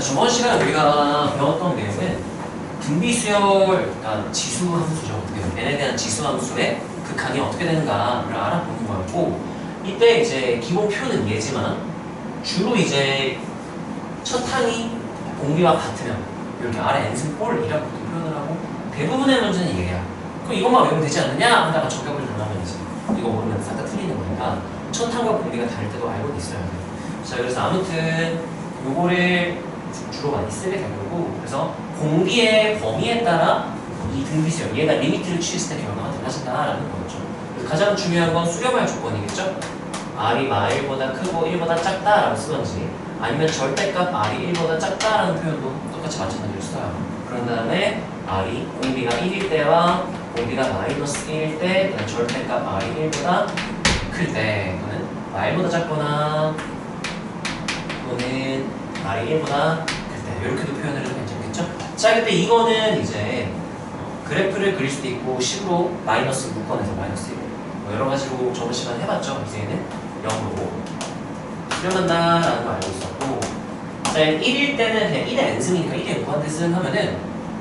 저번 시간에 우리가 배웠던 내용은 등비수열, 그러니까 지수함수죠. n에 대한 지수함수의 극한이 어떻게 되는가를 알아보는 거였고, 이때 이제 기본 표는 얘지만 주로 이제 첫 항이 공비와 같으면 이렇게 아래 n승꼴이라고 표현을 하고, 대부분의 문제는 얘야. 그럼 이것만 외우면 되지 않느냐 하다가 저격을 당하면 이제 이거 모르면 싹 다 틀리는 거니까 첫 항과 공비가 다를 때도 알고 있어야 돼. 자, 그래서 아무튼 요거를 주로 많이 쓰게 된 거고, 그래서 공비의 범위에 따라 이 등비수열, 얘가 리미트를 취했을 때 결과가 달라진다라는 거였죠. 가장 중요한 건 수렴할 조건이겠죠. r이 마일보다 크고 1보다 작다라고 쓰던지, 아니면 절대값 r이 1보다 작다라는 표현도 똑같이 마찬가지로 써요. 그런 다음에 r이 공비가 1일 때와 공비가 마이너스 1일 때, 그다음 절대값 r이 1보다 클 때, 또는 r보다 작거나 또는 r이 1보다 클 때, 이렇게도 표현을 해도 괜찮겠죠? 자, 그때 이거는 이제 그래프를 그릴 수도 있고 식으로 마이너스 묶어내서 마이너스 1, 뭐 여러 가지로 저번 시간에 해봤죠. 이제는 0으로 수렴한다라는 거 알고 있었고, 자, 1일 때는 그냥 1의 n승이니까 1의 무한대승 하면은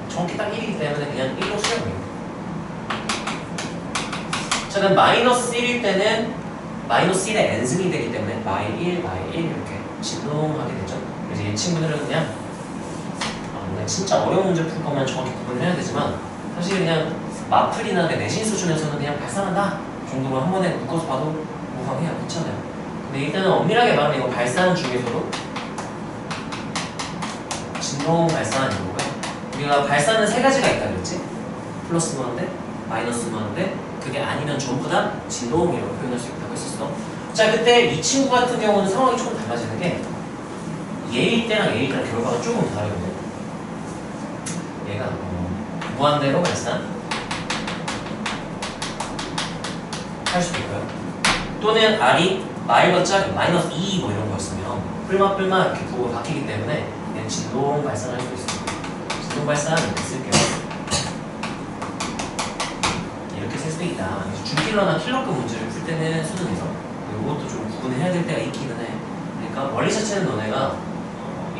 정확히 딱 1이기 때문에 그냥 1로 수렴해요. 자, 그럼 마이너스 1일 때는 마이너스 1의 n승이 되기 때문에 마일 1, 마일 1 이렇게 진동하게 되죠. 그래서 이 친구들은 그냥 진짜 어려운 문제 풀 거면 정확히 구분을 해야 되지만, 사실 그냥 마플이나 내신 수준에서는 그냥 발산한다 정도만 한 번에 묶어서 봐도 무방해요. 괜찮아요. 근데 일단은 엄밀하게 말하면 이거 발산 중에서도 진동 발산하는 거고요. 우리가 발산은 세 가지가 있다 그랬지? 플러스 무한대, 마이너스 무한대, 그게 아니면 전부 다 진동이라고 표현할 수 있다고 했었어. 자, 그때 이 친구 같은 경우는 상황이 조금 달라지는 게, 얘일 때랑 얘일 때랑 결과가 조금 다르거든요. 얘가 무한대로 발산 할 수도 있고요. 또는 r이 마일보다 마이너스 2 뭐 이런 거였으면 뿔마 이렇게 부호가 바뀌기 때문에 그냥 진동 발산할 수 있어요. 진동 발산 이렇게 쓸게요. 이렇게 쓸 수 있다. 준킬러나 킬러급 문제를 풀 때는 수능에서 이것도 좀 구분해야 될 때가 있기는 해. 그러니까 원리 자체는 너네가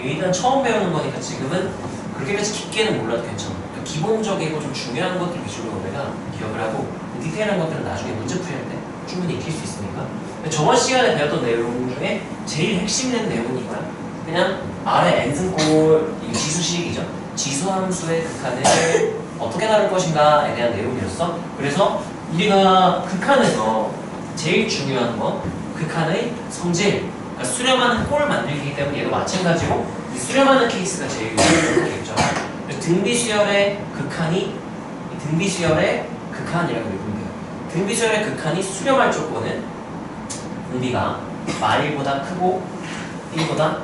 일단 처음 배우는 거니까 지금은 그렇게까지 깊게는 몰라도 괜찮아. 그러니까 기본적이고 좀 중요한 것들 위주로 너네가 기억을 하고, 디테일한 것들은 나중에 문제 풀이할 때 충분히 익힐 수 있으니까. 저번 시간에 배웠던 내용 중에 제일 핵심 있는 내용이 이거야. 그냥 아래 n승꼴, 이 지수식이죠. 지수함수의 극한을 어떻게 다룰 것인가에 대한 내용이었어. 그래서 우리가 극한에서 제일 중요한 건 극한의 성질, 그러니까 수렴하는 꼴 만들기이기 때문에 얘도 마찬가지로 이 수렴하는 케이스가 제일 중요하겠죠. 등비수열의 극한이, 등비수열의 극한이라고 읽으면 돼요. 등비수열의 극한이 수렴할 조건은 공비가 마일보다 크고 1보다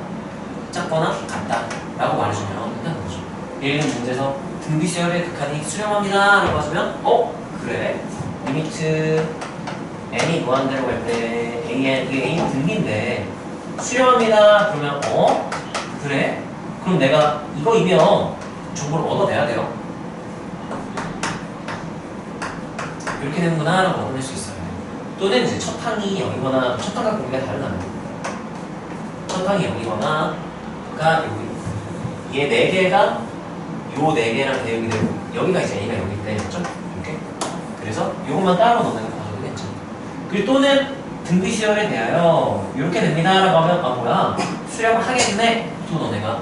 작거나 같다 라고 말해주면 된다는 거죠. 예를 들면 문제에서 등비수열의 극한이 수렴합니다 라고 하시면 그래, 리미트 n이 무한대로 갈 때 이게 a 등비인데 수렴합니다 그러면 그래? 그럼 내가 이거이면 정보를 얻어내야 돼요. 이렇게 되는구나 라고 얻어낼 수 있어요. 또는 이제 첫 항이 0이거나 첫 항과 공비가 다르다면, 첫 항이 0이거나가 여기 얘 4개가 요 4개랑 대응이 되고, 여기가 이제 a가 0일 때 그렇죠? 이렇게. 그래서 이것만 따로 넣는 거 봐도 괜찮죠. 그리고 또는 등비수열에 대하여 이렇게 됩니다 라고 하면 뭐야 수렴을 하겠네 또 너네가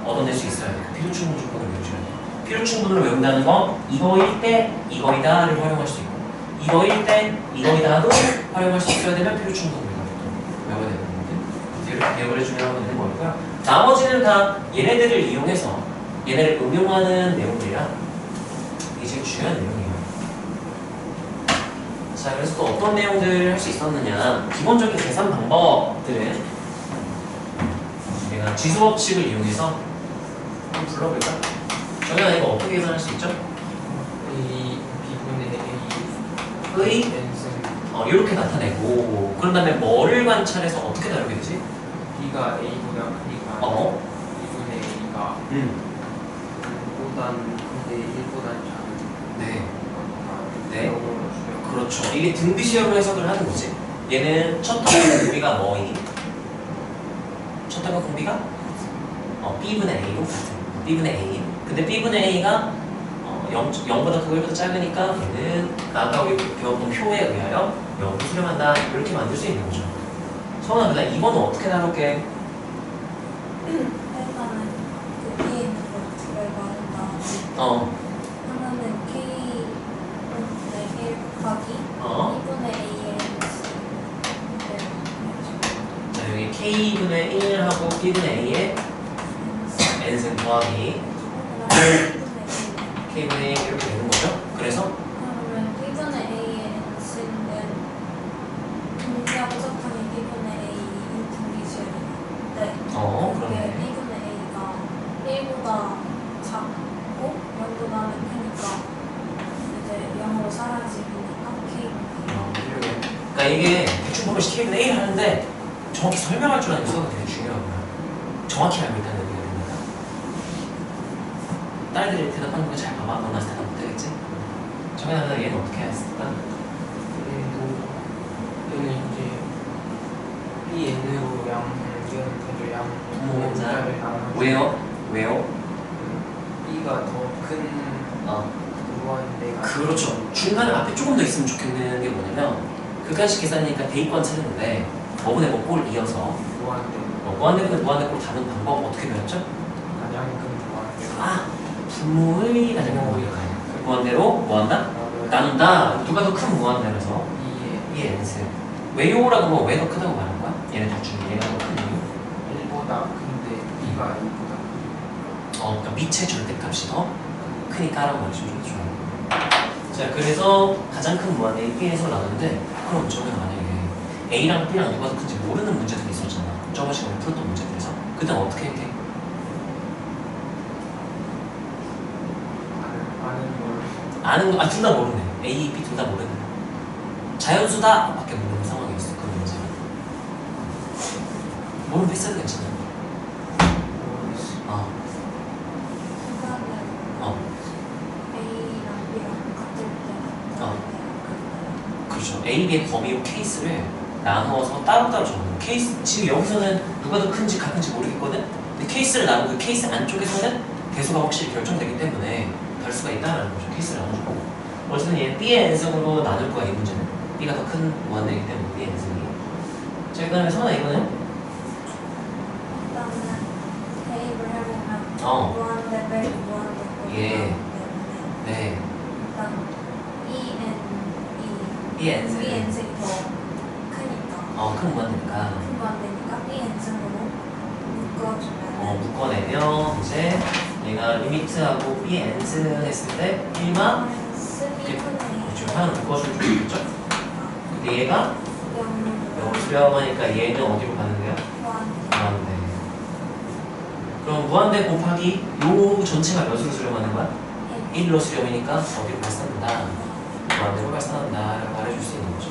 얻어낼 수 있어야 돼. 필요충분 조건을 외워줘야 돼. 필요충분을 외운다는 건 이거일 때 이거이다를 활용할 수 있고, 이거일 때 이거이다도 활용할 수 있어야 되면 필요충분을 외워야 되는 건데, 이렇게 기억을 해주면 되는 거고요. 나머지는 다 얘네들을 이용해서 얘네를 응용하는 내용들이라 이게 제일 중요한 내용이에요. 자, 그래서 또 어떤 내용들을 할 수 있었느냐, 기본적인 계산 방법들은 내가 지수법칙을 이용해서 한번 불러볼까? 정연아, 이거 어떻게 계산할 수 있죠? A B분의 A 의 이렇게 나타내고, 그런 다음에 뭐를 관찰해서 어떻게 다루게 되지? B가 A보다 크니까 B분의 A가 1보단 작은. 네. 네. 그렇죠. 이게 등비수열로 해석을 하는 거지. 얘는 첫 항과 공비가 뭐이니? 첫 항과 공비가 b분의 a로 같은 b분의 a. 근데 b분의 a가 0보다 크고 1보다 작으니까 얘는 아까 우리 배웠던 표에 의하여 0으로 수렴한다. 이렇게 만들 수 있는 거죠. 성훈아, 그다음 2번은 어떻게 다룰게? 일단은 그 위에 있는 거 두개 말한 다음에 하나는 K분의 1 곱하기 2분의 A의 자, 여기 K분의 1하고 B분의 A의 n승 더하기 K분의 1 이렇게 되는 거죠. 그래서 그러면 B분의 A의 N승은 분기하고 적당히 B분의 A 등기수열인데 그러네. B분의 A가 1보다 작고 0보다 하면 크니까 이제 0으로 사라지니까 K분의 A. 그러니까 이게 대충 보면 K분의 1 하는데 정확히 설명할 줄 아는 수가 되게 중요하구나. 정확히 알고 있다는 얘기가 됩니다. 딸들이 대답하는 거 잘 봐봐. 넌 아직 대답 못하겠지? 정현아, 얘는 어떻게 했을까? 얘는 이제 BN으로 양변해도 양 분모자를 나눠. 왜요? 왜요? B가 더 큰 무한대가 그렇죠. 중간에 앞에 조금 더 있으면 좋겠는 게 뭐냐면 극한식 계산이니까 대입권 찾는데 뭐분의 뭐 꼴 이어서 무한대 무한대분의 무한대꼴 다는 방법 어떻게 배웠죠? 가장 큰 무한대. 분모의 가장 큰 무한대로 가요. 무한대로 뭐한다? 나눈다. 누가 더 큰 무한대라서 이 n승. 왜요라고 하면 왜 더 크다고 말한 거야? 얘네 둘 중에 얘가 더 큰 이유? 1보다 큰데 B가 2보다 그러니까 미체 절대값이 더 크니까라고 말해주면 좋아요. 자, 그래서 가장 큰 무한대 B에서 나누는데 그럼 저는 만약에 A랑 B랑 누가 더 큰지 모르는 문제들이 있었잖아. 저번 시간에 풀었던 문제들에서 그때 어떻게 해? 아는 걸 둘 다 모르네. A, B 둘 다 모르네. 자연수다 밖에 모르는 상황이 있어. 그런 문제가. 모르면 패스해도 괜찮아. 모르겠어. 순간은 A랑 B랑 같을 때 그렇죠. A, B의 범위로 케이스를 나누어서 따로따로 적는 케이스. 지금 여기서는 누가 더 큰지 같은지 모르겠거든? 근데 케이스를 나누고 그 케이스 안쪽에서는 대수가 확실히 결정되기 때문에 될 수가 있다는 거죠. 케이스를 나눠주고. 어쨌든 얘 B의 n승으로 나눌 거야, 이 문제는. B가 더 큰 무한대이기 때문에 B의 n승이. 자, 그 다음에 성원아, 이거는? 일단은 대입을 해보면 무한대 빼고 무한대 빼고 예. 때문에 네. 일단 Bn승. Bn승이 더 크니까 큰 무한대니까. 큰 무한대니까 Bn승으로 묶어주면 묶어내면 이제 얘가 리미트하고 Bn승 했을 때 1만 그렇죠. 하나 묶어주면 좋겠죠? 근데 얘가 0을 수렴하니까 얘는 어디로 가는 거야? 무한대. 그럼 무한대 곱하기 요 전체가 몇으로 수렴하는 거야? 1로 수렴이니까 어디로 발산한다? 무한대로 발산한다 라고 말해줄 수 있는 거죠.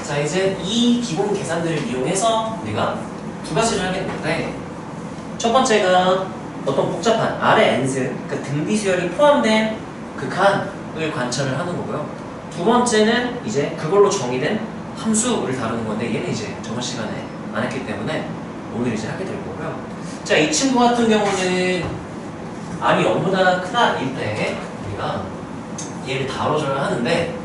자, 이제 이 기본 계산들을 이용해서 우리가 두 가지를 하겠는데 첫 번째가 어떤 복잡한 R의 n승, 그러니까 등비수열이 포함된 극한을 관찰을 하는 거고요. 두 번째는 이제 그걸로 정의된 함수를 다루는 건데 얘는 이제 저번 시간에 안 했기 때문에 오늘 이제 하게 될 거고요. 자, 이 친구 같은 경우는 R이 0보다 크다일 때 우리가 얘를 다뤄줘야 하는데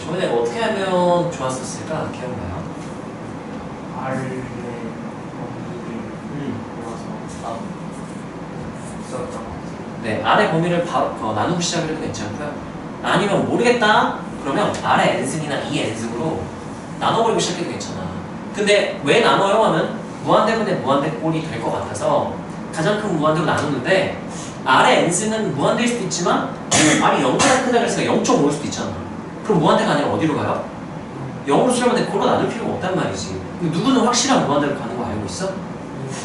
저번에 어떻게 하면 좋았었을까? 기억나요? R의 범위를 모아서 썼던 것 같아요. 네, R의 범위를 나누고 시작을 해도 괜찮고요. 아니면 모르겠다? 그러면 R의 n승이나 E n승으로 나눠버리고 시작해도 괜찮아. 근데 왜 나눠요? 하면 무한대분의 무한대꼴이 될 것 같아서 가장 큰 무한대로 나누는데 R의 n승은 무한대일 수도 있지만 R이 0보다 크다 그래서 0.5일 수도 있잖아. 그럼 무한대가 아니라 어디로 가요? 0으로 수렴하는데 그걸로 나눌 필요가 없단 말이지. 근데 누구는 확실한 무한대로 가는 거 알고 있어?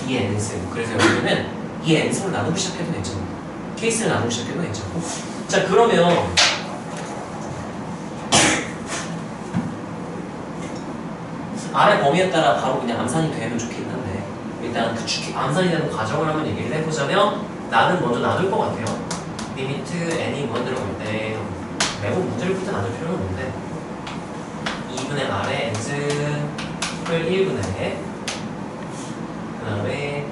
이 n승. 그래서 여기는 이 n승을 나누고 시작해도 괜찮아. 케이스를 나누고 시작해도 괜찮고. 자, 그러면 R의 범위에 따라 바로 그냥 암산이 되면 좋긴 한데 일단 그 암산이 되는 과정을 한번 얘기를 해보자면 나는 먼저 나눌 것 같아요. 리미트 n이 무한대로 갈 때 절대로 나눌 필요는 없는데 2분의 R의 n승을 1분의 그 다음에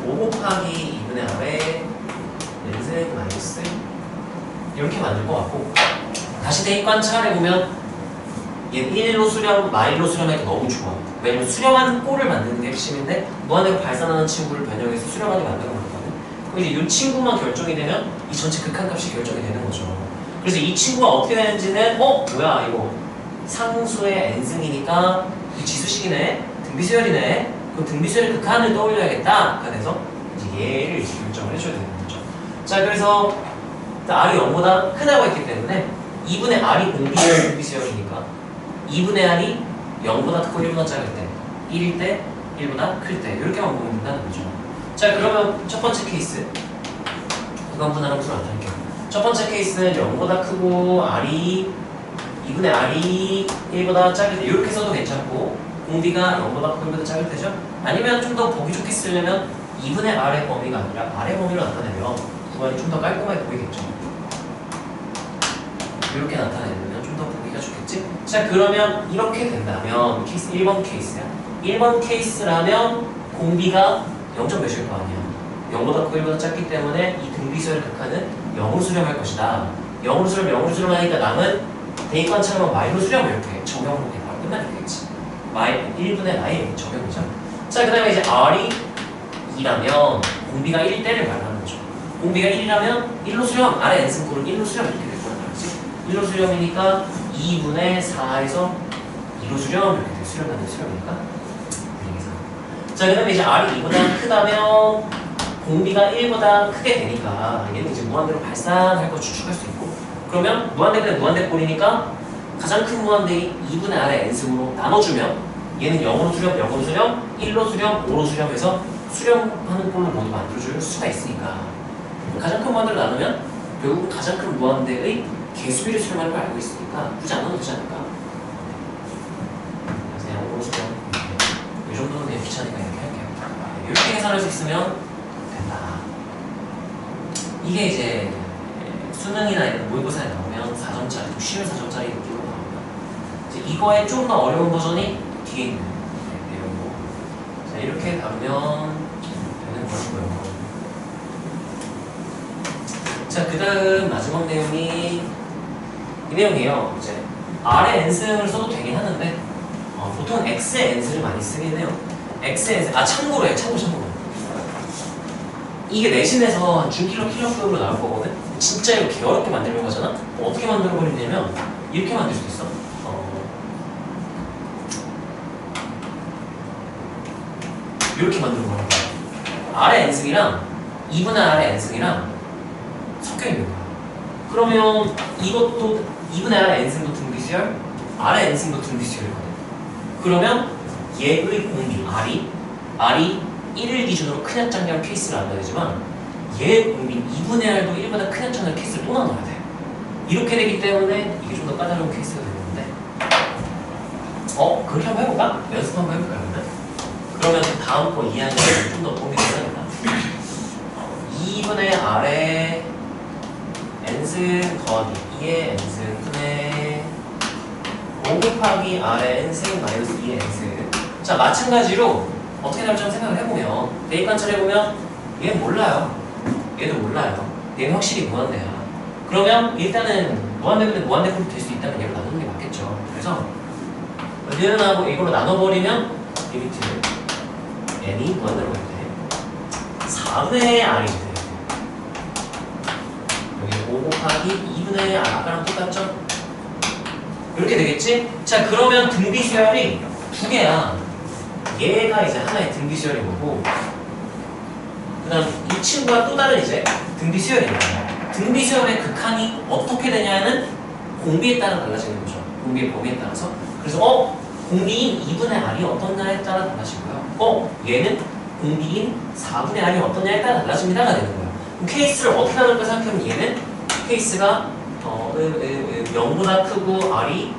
5 곱하기 2분의 R의 n승 마이너스 이렇게 만들 것 같고 다시 대입관 차례보면 얘 1로 수렴, 마일로 수렴하기 너무 좋아. 왜냐면 수렴하는 꼴을 만드는 게 핵심인데 무한대로 발산하는 친구를 변형해서 수렴하게 만드는 거거든. 그럼 이제 이 친구만 결정이 되면 이 전체 극한값이 결정이 되는 거죠. 그래서 이 친구가 어떻게 되는지는 뭐야 이거 상수의 n승이니까 이 지수식이네, 등비수열이네. 그럼 등비수열의 극한을 떠올려야겠다가 돼서 이제 얘를 이제 결정을 해줘야 되는 거죠. 자 그래서 R이 0보다 크다고 했기 때문에 2분의 R이 공비의 등비수열이니까 2분의 R이 0보다 크고 1보다 작을 때 1일 때 1보다 클 때 이렇게만 보면 된다는 거죠. 자 그러면 첫 번째 케이스 구간 분할은 풀어 나타낼게요. 첫 번째 케이스는 0보다 크고 R이 2분의 R이 1보다 작을 때 이렇게 써도 괜찮고 공비가 0보다 크고 1보다 작을 때죠. 아니면 좀 더 보기 좋게 쓰려면 2분의 R의 범위가 아니라 R의 범위로 나타내면 구간이 좀 더 깔끔하게 보이겠죠. 이렇게 나타내면 좀 더 보기가 좋겠지? 자 그러면 이렇게 된다면 케이스 1번 케이스야. 1번 케이스라면 공비가 0점 몇일 거 아니야. 0보다 크고 1보다 작기 때문에 이 등비수열 극한은 0으로 수렴할 것이다. 0으로 수렴 하니까 남은 대입관 차례만 마이로 수렴 이렇게 적용으로 바로 끝나게 되겠지. 1분의 마이 적용이죠. 자 그 다음에 이제 R이 2라면 공비가 1일 때를 말하는 거죠. 공비가 1이라면 1로 수렴, R의 n승꼴은 1로 수렴 이렇게 될 거란 말이지. 1로 수렴이니까 2분의 4에서 2로 수렴 이렇게 돼. 수렴하는 수렴이니까. 자 그 다음에 이제 R이 2보다 크다면 공비가 1보다 크게 되니까 얘는 이제 무한대로 발산할 거 추측할 수 있고 그러면 무한대분의 무한대꼴이니까 가장 큰 무한대이 2분의 R의 n승으로 나눠주면 얘는 0으로 수렴, 0으로 수렴, 1로 수렴, 5로 수렴해서 수렴하는 꼴로 모두 만들어줄 수가 있으니까 가장 큰 무한대로 나누면 결국 가장 큰 무한대의 개수비를 수렴하는 걸 알고 있으니까 굳이 안 나눠도 되지 않을까? 그냥 5로 수렴 이 정도는 그냥 귀찮으니까 이렇게 할게요. 이렇게 계산할 수 있으면 된다. 이게 이제 수능이나 이런 모의고사에 나오면 4점짜리, 좀 쉬운 4점짜리 느낌으로 나옵니다. 이제 이거의 좀 더 어려운 버전이 뒤에 있는 내용이고 자 이렇게 가면 되는 것이고요. 자 그 다음 마지막 내용이 이 내용이에요. 이제 R의 n승을 써도 되긴 하는데 보통 X의 n승을 많이 쓰긴 해요. X의 n승, 참고로 이게 내신에서 준킬러급으로 나올 거거든? 진짜 이거 개어렵게 만들려고 하잖아? 어떻게 만들어버리냐면 이렇게 만들 수도 있어. 이렇게 만들어버리는 거야. R의 n승이랑 2분의 R의 n승이랑 섞여있는 거야. 그러면 이것도 2분의 R의 n승도 등비수열, R의 n승도 등비수열이거든. 그러면 얘의 공비, R이 1을 기준으로 크냐 작냐로 케이스를 안 나누지만 얘의 공비 2분의 R도 1보다 크냐 작냐 케이스를 또 나눠야 돼. 이렇게 되기 때문에 이게 좀 더 까다로운 케이스가 되는데 그렇게 한번 해볼까? 연습 한번 해볼까 그러면 다음 거 이해하는 게 좀 더 도움이 되겠다. 2분의 R의 n승 더하기 2의 n승 분의 5 곱하기 R의 n승 마이너스 2의 n승. 자 마찬가지로 어떻게 나올지 한번 생각을 해보면 대입관찰 해보면 얘는 몰라요. 얘도 몰라요. 얘는 확실히 무한대야. 그러면 일단은 무한대분의 무한대꼴이 될 수 있다면 얘로 나누는 게 맞겠죠. 그래서 얘는 하고 이걸로 나눠버리면 리미트를 n이 무한대로 갈 때 4분의 R이 돼. 여기 5 곱하기 2분의 R 아까랑 똑같죠? 이렇게 되겠지? 자 그러면 등비수열이 두 개야. 얘가 이제 하나의 등비수열인 거고 그 다음 이 친구가 또 다른 이제 등비수열입니다. 등비수열의 극한이 어떻게 되냐는 공비에 따라 달라지는 거죠. 공비의 범위에 따라서. 그래서 공비인 2분의 R이 어떻냐에 따라 달라지고요. 얘는 공비인 4분의 R이 어떻냐에 따라 달라집니다가 되는 거예요. 그럼 케이스를 어떻게 나눌까 생각하면 얘는 케이스가 0보다 크고 R이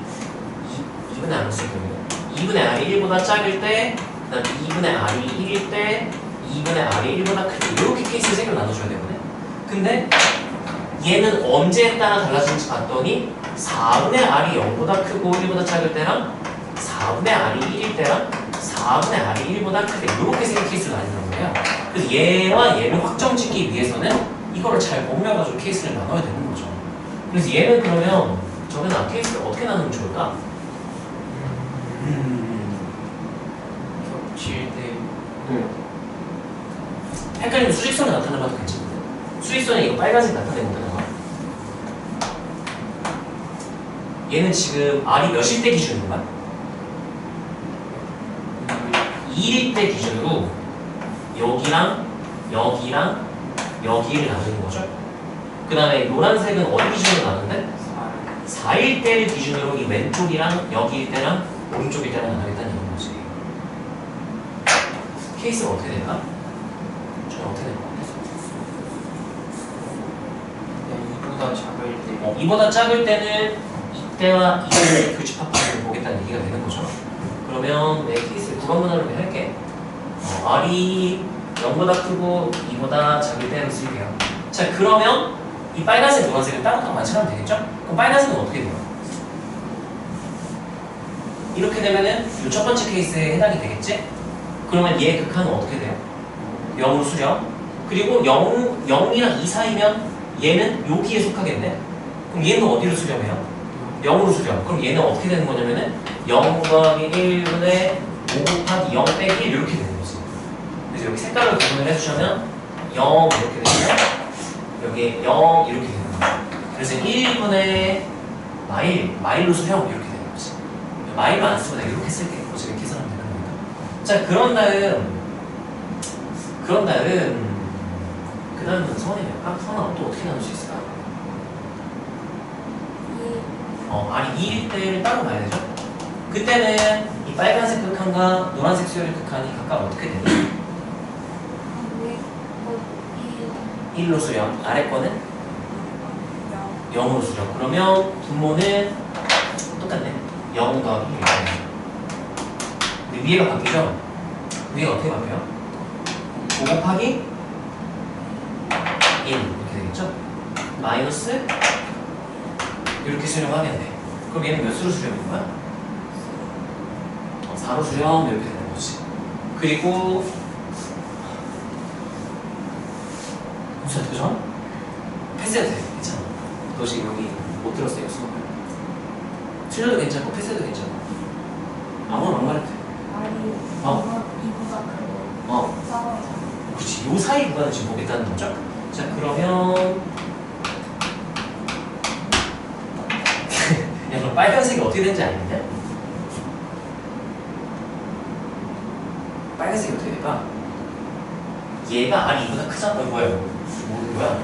2분의 R을 쓸 거예요. 2분의 R이 1보다 작을 때, 그 다음 2분의 R이 1일 때, 2분의 R이 1보다 클 때, 이렇게 케이스를 3개로 나눠줘야 되거든. 근데 네. 얘는 언제에 따라 달라지는지 봤더니 4분의 r이 0보다 크고 1보다 작을 때랑 4분의 r이 1일 때랑 4분의 r이 1보다 클 때 이렇게 생긴 케이스를 나눈다는 거예요. 그래서 얘와 얘를 확정짓기 위해서는 이거를 잘 범위해가지고 케이스를 나눠야 되는 거죠. 그래서 얘는 그러면 저는 케이스를 어떻게 나누면 좋을까? 겹칠 때 헷갈리면 수직선을 나타내봐도 괜찮거든. 수직선에 이거 빨간색 나타내면 되는 거야. 얘는 지금 r이 몇일 때 기준인 거야? 1일 때 기준으로 여기랑 여기랑 여기를 나누는 거죠. 그 다음에 노란색은 어디 기준으로 나누는데? 4일 때를 기준으로 이 왼쪽이랑 여기일 때랑 오른쪽일 때랑 나누겠다는 얘기인 거지. 케이스가 어떻게 될까? 저는 어떻게 될 것 같아요? 이보다 작을 때 이보다 작을 때는 이때와 이때의 교집합을 보겠다는 얘기가 되는 거죠. 그러면 내 케이스를 두 번만 하려면 할게. r이 0보다 크고 2보다 작을 때로 쓸게요. 자, 그러면 이 빨간색, 노란색을 따로따로 관찰하면 되겠죠? 그럼 빨간색은 어떻게 돼요? 이렇게 되면은 이 첫 번째 케이스에 해당이 되겠지? 그러면 얘 극한은 어떻게 돼요? 0으로 수렴. 그리고 0이랑 2 사이면 얘는 여기에 속하겠네? 그럼 얘는 어디로 수렴해요? 0으로 수렴. 그럼 얘는 어떻게 되는 거냐면은 0 곱하기 1분의 5 곱하기 0 빼기 1 이렇게 되는 거지. 그래서 여기 색깔을 구분을 해주자면 0 이렇게 되면 여기 0 이렇게 되는 거야. 그래서 1분의 마일로 수렴 이렇게 되는 거지. 마일만 안 쓰고 내가 이렇게 쓸게. 어차피 이렇게 계산하면 되는 거니까. 자, 그런 다음 그 다음은 선이네요. 선은 또 어떻게 나눌 수 있을까? r이 2일 때를 따로 봐야 되죠? 그때는 이 빨간색 극한과 노란색 수열의 극한이 각각 어떻게 되니? 1로 수렴, 아래 거는 0으로 수렴. 그러면 분모는 똑같네. 0 더하기 1. 근데 위에가 바뀌죠? 위에가 어떻게 바뀌어요? 5 곱하기 1 이렇게 되겠죠? 마이너스 이렇게 수렴하겠네. 그럼 얘는 몇 수로 수렴인 거야? 4로 수렴 이렇게 되는 거지. 그리고 그죠? 패스해도 돼. 괜찮아. 너 지금 여기 못 들었어 이거 수업을. 틀려도 괜찮고 패스해도 괜찮아. 아무나 막말해도 돼. 그렇지. 요 사이 구간을 지금 보겠다는 거죠? 자, 그러면 야, 그럼 빨간색이 어떻게 되는지 알겠냐? 빨간색이 어떻게 될까? 얘가 r이 2보다 크잖아. 뭐야 이거? 뭐야?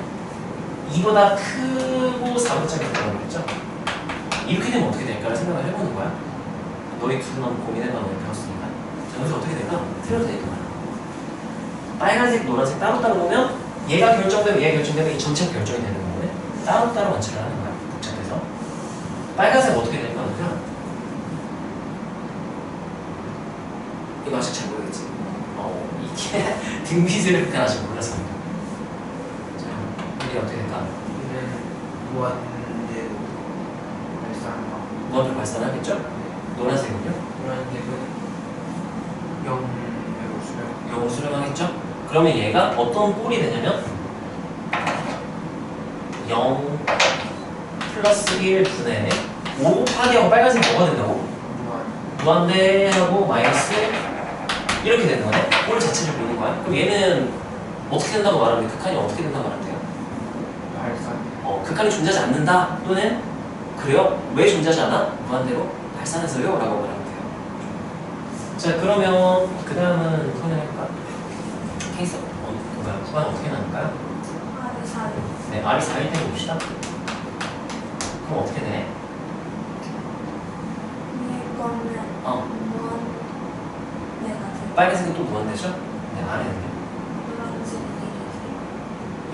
2보다 크고 4보다 작게 된다고 그랬죠? 이렇게 되면 어떻게 될까를 생각을 해보는 거야. 너희 둘은 한번 고민해봐. 너희 배웠으니까. 자, 여기서 어떻게 될까? 틀려도 되겠다. 빨간색, 노란색 따로따로 보면 얘가 결정되면 얘가 결정되면 이 전체가 결정이 되는 거거든. 따로따로 관찰을 하는 거야. 복잡해서. 빨간색 어떻게 될까? 그러면 이거 아직 잘 모르겠지? 이게 등비제를 그때 아직 몰라서. 자, 이게 어떻게 될까? 이는 무한대로 발산과 무한대로 발산하겠죠? 노란색은요? 무한대로 0으로 수렴 0으로 수렴하겠죠? 그러면 얘가 어떤 꼴이 되냐면 0 플러스 1 분의 5 곱하기 하고 빨간색 뭐가 된다고? 무한대하고 마이너스 이렇게 되는 거네? 꼴 자체를 보는 거야? 그럼 얘는 어떻게 된다고 말하면 돼? 극한이 어떻게 된다고 말하면 돼요? 발산 극한이 존재하지 않는다 또는 그래요? 왜 존재하지 않아? 무한대로 발산해서요? 라고 말하면 돼요. 자, 그러면 그 다음은 선행할까? 케이스 구간 어떻게 나눌까요? 네, r이 4일 때 봅시다. 그럼 어떻게 돼? 빨간색은 또 무한대죠? 네, 아래는요?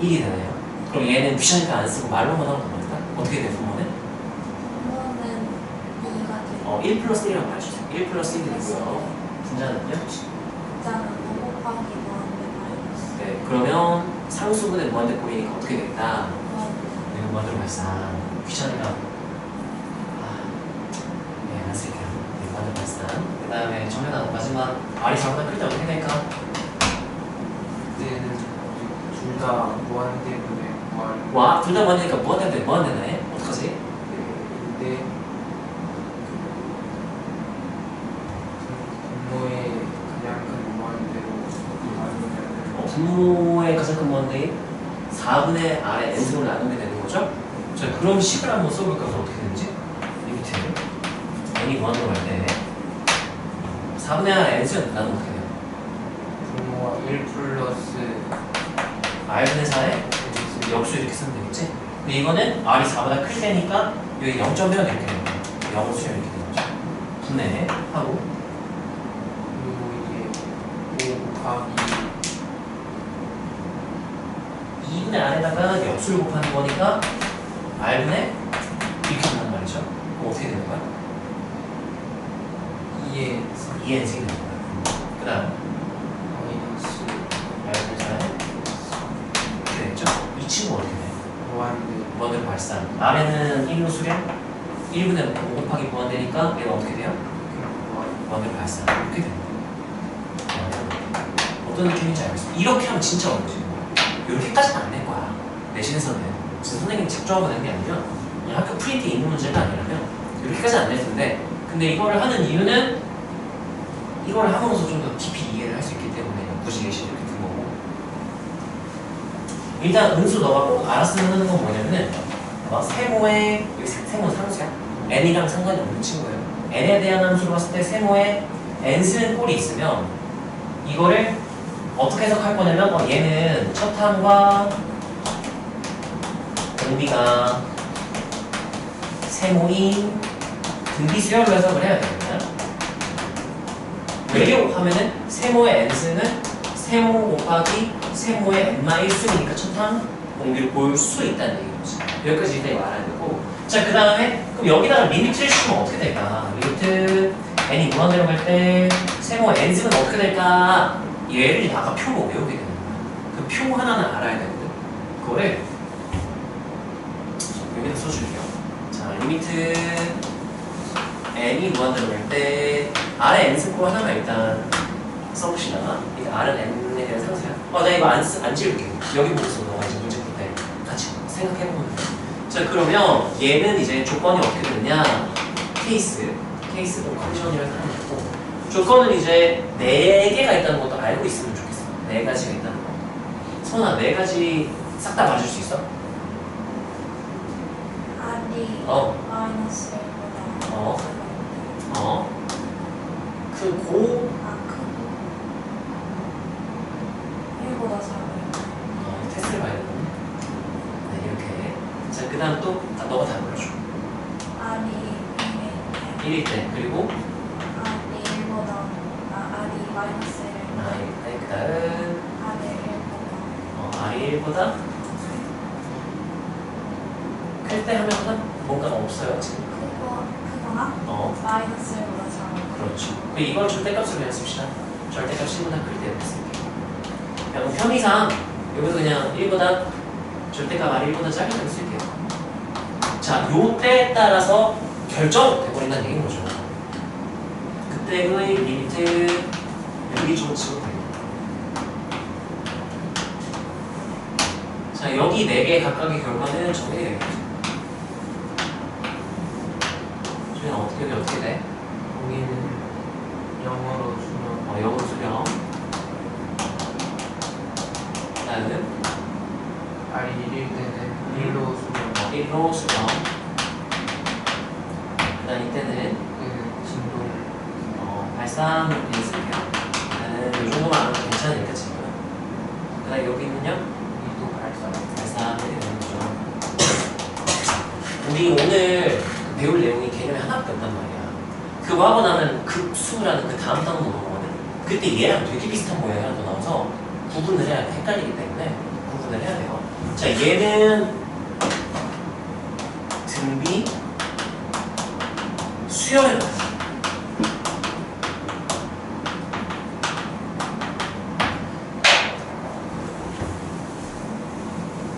1이 되네요. 그럼 얘는 귀찮으니까 안 쓰고 말로만 하는 겁니까? 어떻게 돼, 부모는? 1 플러스 1이라고 말해주세요. 1 플러스 1이 되고요. 분자는요? 네, 그러면 상수분의 무한대 꼴이니까 어떻게 되겠다? 무한대로 발산. 귀찮으니까 네, 안 쓸게요. 네, 무한대로 발산. 그 다음에 정면아 마지막 R이 4보다 클 때 어떻게 될까? 그때는 둘 다 무한대분의 무한. 와, 둘 다 무한대니까 무한대네. 어떡하지? 근데 분모의 가장 큰 무한대로 나누면 분모의 가장 큰 무한대인 4분의 R의 n승을 나누게 되는 거죠? 자, 그럼 식을 한번 써볼까? 그럼 어떻게 되는지? 리미트 n이 무한대로 갈 때 4분의 R의 n승 나누면 어떻게 돼요? 분모가 1 플러스 R분의 4의 역수 이렇게 쓰면 되겠지? 근데 이거는 R이 4보다 클 때니까 여기 0.1가 이렇게 되는 거예요. 0을 수렴 이렇게 되는 거죠. 분해하고 그리고 이제 5 곱하기 2분의 R에다가 역수를 곱하는 거니까 R분의 이렇게 된단 말이죠. 그럼 어떻게 되는 거야? 2의 2의 n승이 되는 거야. 그 다음 마이너스 R분의 4에 이렇게 됐죠? 이 친구가 어떻게 돼? 무한대 무한대로 발산. R에는 1로 수렴 1분의 5 곱하기 무한대니까 얘가 어떻게 돼요? 무한대로 발산. 이렇게 되는 거야. 어떤 느낌인지 알겠어? 이렇게 하면 진짜 어려워지는 거야. 이렇게까지는 안 낼 거야. 내신에서는. 진짜 선생님이 작정하고 낸 게 아니라 그냥 학교 프린트에 있는 문제가 아니라면 이렇게까지는 안 낼 텐데, 근데 이거를 하는 이유는 이거를 함으로써 좀 더 깊이 이해를 할 수 있기 때문에 굳이 예시 이렇게 든 거고. 일단 은수 너가 꼭 알았으면 하는 건 뭐냐면은 세모의 여기 세모 상수야. n이랑 상관이 없는 친구예요. n에 대한 함수로 봤을 때 세모에 n 쓰는 꼴이 있으면 이거를 어떻게 해석할 거냐면 얘는 첫 항과 등비가 세모인 등비 수열로 해석을 해야 되거든요. 왜요? 하면은 세모의 n승은 세모 곱하기 세모의 n-1승이니까 첫 항 공비를 볼 수 있다는 얘기죠. 여기까지 일단 이거 알아야 되고, 자 그 다음에 그럼 여기다가 리미트를 씌우면 어떻게 될까? 리미트 n이 무한대로 갈 때 세모 n승은 어떻게 될까? 얘를 아까 표로 외우게 되는 거야. 그 표 하나는 알아야 되거든. 그거를 여기다 써줄게요. 자, 리미트 n이 무한대로 갈 때 R의 n승꼴 하나만 일단 써봅시다. 이게 R은 n에 대한 상수야. 나 이거 안 지울게. 여기 보고서 너가 이제 문제 풀 때 같이 생각해보면 돼. 자, 그러면 얘는 이제 조건이 어떻게 되느냐? 케이스도 컨디션이라고 하면 되고, 조건은 이제 4개가 있다는 것도 알고 있으면 좋겠어. 4가지가 있다는 거. 선아, 4가지 싹 다 맞을 수 있어? R이 마이너스 1보다 크고 크고 1보다 작아요. 테스트를 봐야 되거든. 네, 이렇게. 자, 그 다음 또 너가 다 불러줘. R이 1일 때. 그리고 R이 1보다 R이 마이너스 1 그 다음 R이 1보다 R이 1보다 클 때 하면 뭔가가 없어요, 지금. 크거나 마이너스 1보다 작아요. 그렇죠. 이걸 절대값으로 그냥 씁시다. 절대값 1보다 클 때 이렇게 쓸게요. 그냥 편의상 여기서 그냥 1보다 절대값 R 1보다 작을 때 쓸게요. 자, 요 때에 따라서 결정돼버린다는 얘기인 거죠. 그때의 리미트 여기 좀 치우면 돼요. 자, 여기 4개 각각의 결과는 정리가 되겠죠. 저희는 어떻게 돼? 거기는 영어로 수명 영어로 수렴. 다음은 R이 1일 때는 1로 수명 1로 수렴. 그다음 이때는 진동 발산을 그냥 쓸게요. 일단은 이 정도만 알아도 괜찮으니까 지금. 그다음 여기는요? 2도 발산이 되는 거죠. 우리 오늘 배울 내용이 개념이 하나밖에 없단 말이야. 그거 하고 나면 극수라는 그 다음 단어 넘어가거든. 그때 얘랑 되게 비슷한 모양이 하나 더 나와서 구분을 해야 돼. 헷갈리기 때문에 구분을 해야 돼요. 자, 얘는 등비 수열을 가요.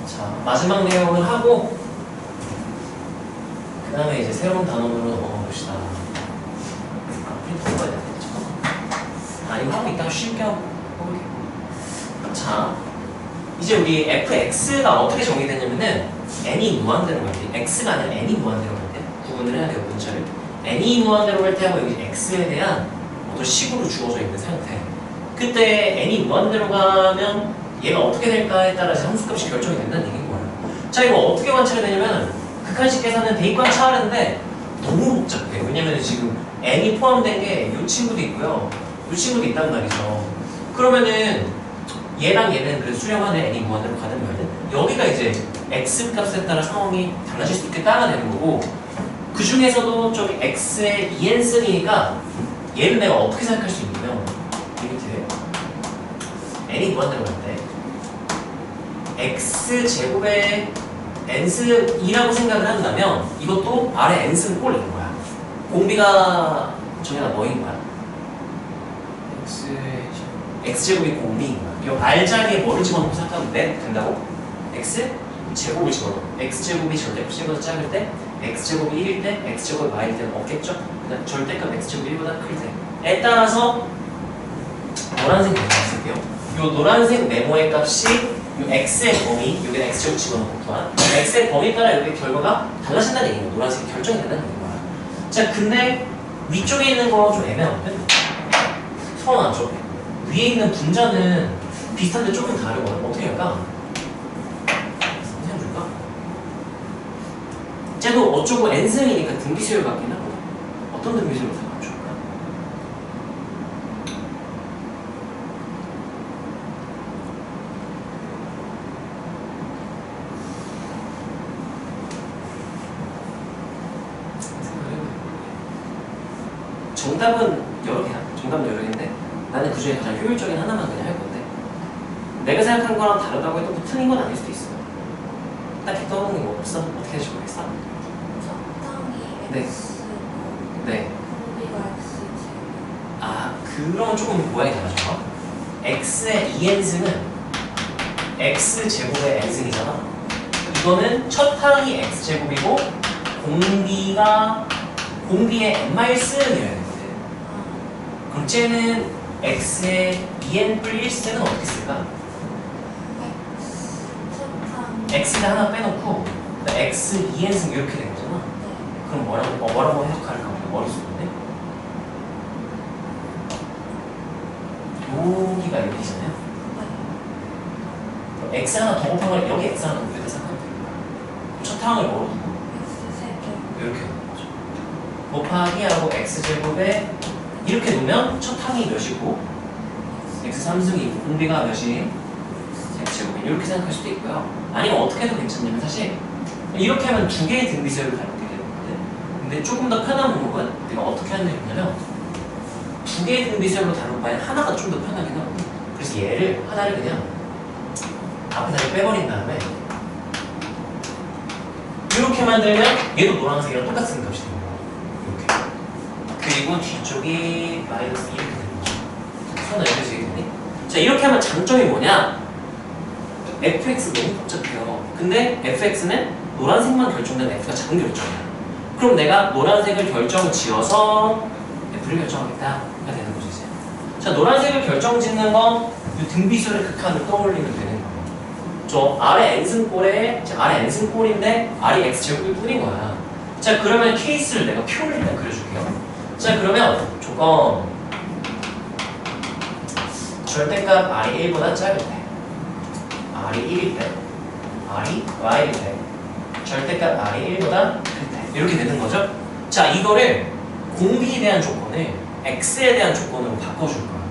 자, 마지막 내용을 하고 그 다음에 이제 새로운 단원으로 넘어봅시다. 프린트 뽑아야 돼. 잠깐만. 이거 하고 있다가 쉽게 하고 뽑을게요. 자, 이제 우리 fx가 어떻게 정의되냐면은 n이 무한대로 갈 때, x가 아니라 n이 무한대로 갈 때 구분을 해야 돼요, 문자를. n이 무한대로 갈 때하고 여기 x에 대한 어떤 식으로 주어져 있는 상태. 그때 n이 무한대로 가면 얘가 어떻게 될까에 따라서 함수값이 결정이 된다는 얘기인 거예요. 자, 이거 어떻게 관찰이 되냐면 극한식 계산은 대입관 차하는데 너무 복잡해요. 왜냐면 지금 n이 포함된 게 이 친구도 있고요, 이 친구도 있단 말이죠. 그러면은 얘랑 얘는 그래도 수렴하는 n이 무한대로 가든 말든 여기가 이제 x 값에 따라 상황이 달라질 수 있겠다가 되는 거고, 그 중에서도 저기 x의 2n승이니까 얘를 내가 어떻게 생각할 수 있냐면 이 밑에 n이 무한대로 갈 때 x제곱의 n승이라고 생각을 한다면 이것도 아래 n승 꼴인 거야. 공비가 저기가 뭐인 거야? x제곱이 공비인 거야. 이 R자리에 뭐를 집어넣고 생각하면 된다고? x제곱을 집어넣어. x제곱이 절대값보다 작을 때, x제곱이 1일 때, x제곱이 y일 때는 없겠죠? 그다음 절대값 x제곱이 1보다 클 때에 따라서 노란색 네모 쓸게요. 이 노란색 네모의 값이 이 x의 범위, 여기다 x제곱 집어넣고 또한 x의 범위에 따라 여기 결과가 달라진다는 얘기예요. 노란색이 결정이 된다는 얘기인 거야. 자, 근데 위쪽에 있는 거 좀 애매한데? 서운하죠? 위에 있는 분자는 비슷한데 조금 다르거든. 어떻게 할까? 생각해볼까? 쟤도 어쩌고 n승이니까 등비수열 같긴 하거든. 어떤 등비수열로 생각하면 좋을까? 정답은 여러 개야. 정답은 여러 개인데 나는 그 중에 가장 효율적인 하나만 그냥 할 건데, 내가 생각한 거랑 다르다고 해도 뭐 틀린 건 아닐 수도 있어. 딱히 떠오르는 게 없어? 어떻게 할지 모르겠어? 적당히 네. X고 네. 공비가 X지. 아, 그러면 조금 모양이 달라져. x의 2n승은 x제곱의 n승이잖아. 이거는 첫 항이 x제곱이고 공비의 n-1이어야 되거든. 그럼 쟤는 x의 2n 플 1승은 어떻게 쓸까? x를 하나 빼놓고 x 2n승 이렇게 된 거잖아. 그럼 뭐라고 해석할까? 머릿속인데? 여기가 여기잖아요. 그럼 x 하나 더 곱한 걸 여기 x 하나 더 여기다 생각하면 됩니다. 첫 항을 뭐로 두고? 이렇게 놓는 거죠. 곱하기 하고 x제곱에 이렇게 놓으면 첫 항이 몇이고 x 3승이고 공비가 몇이 x제곱이 이렇게 생각할 수도 있고요. 아니면 어떻게 해도 괜찮냐면 사실 이렇게 하면 두 개의 등비수열을 다루게 되거든요. 근데 조금 더 편한 방법은 내가 어떻게 하는 게 좋냐면 두 개의 등비수열로 다룰 바엔 하나가 좀 더 편하긴 하거든요. 그래서 얘를 하나를 그냥 앞에다가 빼버린 다음에 이렇게 만들면 얘도 노란색이랑 똑같은 값이 됩니다. 이렇게. 그리고 뒤쪽이 마이너스 이렇게 되는 거죠. 손을 여기서 이렇게 되니? 자, 이렇게 하면 장점이 뭐냐? fx 너무 복잡해요. 근데 fx는 노란색만 결정된 f가 작은 결정이야. 그럼 내가 노란색을 결정 지어서 f를 결정하겠다가 되는 거죠, 이제. 자, 노란색을 결정 짓는 건 이 등비수열의 극한을 떠올리면 되는 거예요. 저 아래 n승꼴에, 아래 n승꼴인데 r이 x제곱일 뿐인 거야. 자, 그러면 케이스를 내가 표를 일단 그려줄게요. 자, 그러면 조건 절대값 r이 1보다 작을 때, r이 1일 때, r이 y일 때, 절대값 r이 1보다 클 때 이렇게 되는 거죠. 자, 이거를 공비에 대한 조건을 x에 대한 조건으로 바꿔줄 거야.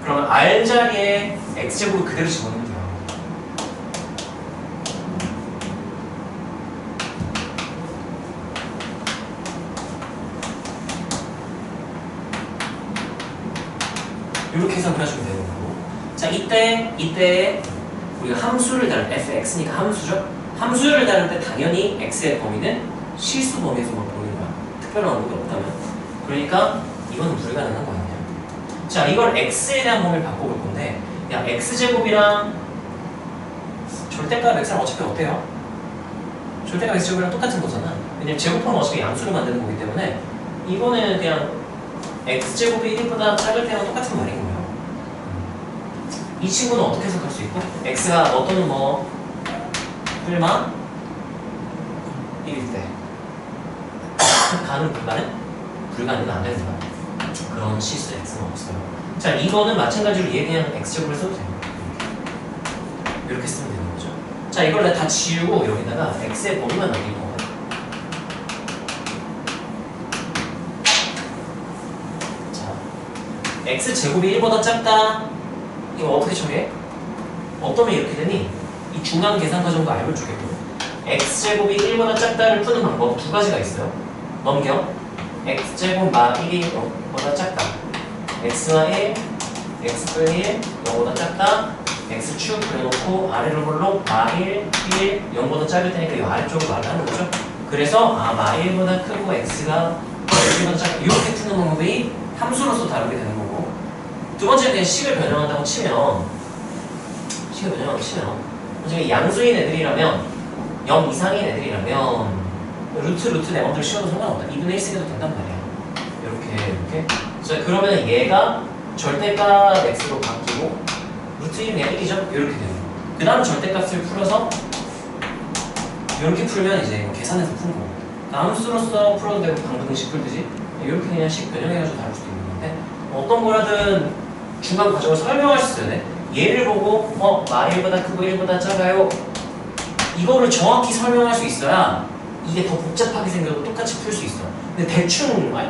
그러면 r 자리에 x제곱을 그대로 집어넣으면 돼요. 이렇게 해석을 하시면 되는 거고. 자, 이때 우리가 함수를 다룰 때 fx니까 함수죠. 함수를 다룰 때 당연히 x의 범위는 실수 범위에서만 보는 거야. 특별한 언급이 없다면. 그러니까 이건 불가능한 거 아니냐. 자, 이걸 x에 대한 범위를 바꿔볼 건데, 야, x제곱이랑 절대값 x랑 어차피 어때요? 절대값 x제곱이랑 똑같은 거잖아. 왜냐면 제곱하면 어차피 양수를 만드는 거기 때문에 이거는 그냥 x제곱이 1보다 작을 때랑 똑같은 말인 거예요. 이 친구는 어떻게 해석할 수 있고? x가 뭐 또는 뭐 뿔마 1일 때 가능 불가능? 불가능은 안 된다. 그런 실수 x는 없어요. 자, 이거는 마찬가지로 얘 그냥 x제곱을 써도 돼요. 이렇게 쓰면 되는 거죠. 자, 이걸 다 지우고 여기다가 x의 범위만 남길 거예요. 자, x제곱이 1보다 작다. 이거 어떻게 처리해? 어떠면 이렇게 되니? 이 중간 계산 과정도 알고 주겠고 x제곱이 1보다 작다를 푸는 방법 두 가지가 있어요. 넘겨. x제곱 마 1이 0보다 작다. x와 1, x분 1, 0보다 작다. x축 그려놓고 아래로 볼록 마 1, 1, 0보다 작을 테니까 이 아래쪽으로 말하는 거죠. 그래서 마 1보다 크고 x가 1보다 작다. 이렇게 푸는 방법이 함수로서 다르게 되는 거고 두 번째는 그냥 식을 변형한다고 치면 나중에 양수인 애들이라면 0 이상인 애들이라면 루트 내 맘대로 씌워도 상관없다. 2분의 1 쓰게도 된단 말이야. 이렇게. 자, 그러면 얘가 절대값 x로 바뀌고 루트 1은 그냥 1이죠? 이렇게 돼요. 그 다음 절대값을 풀어서 이렇게 풀면 이제 계산해서 푸는 거고 함수로서 풀어도 되고 방정식 풀듯이 이렇게 그냥 식 변형해가지고 다룰 수도 있는 건데 어떤 거라든 중간 과정을 설명할 수 있어야 돼. 얘를 보고 마 1보다 크고 1보다 작아요. 이거를 정확히 설명할 수 있어야 이게 더 복잡하게 생겨도 똑같이 풀 수 있어. 근데 대충 뿔마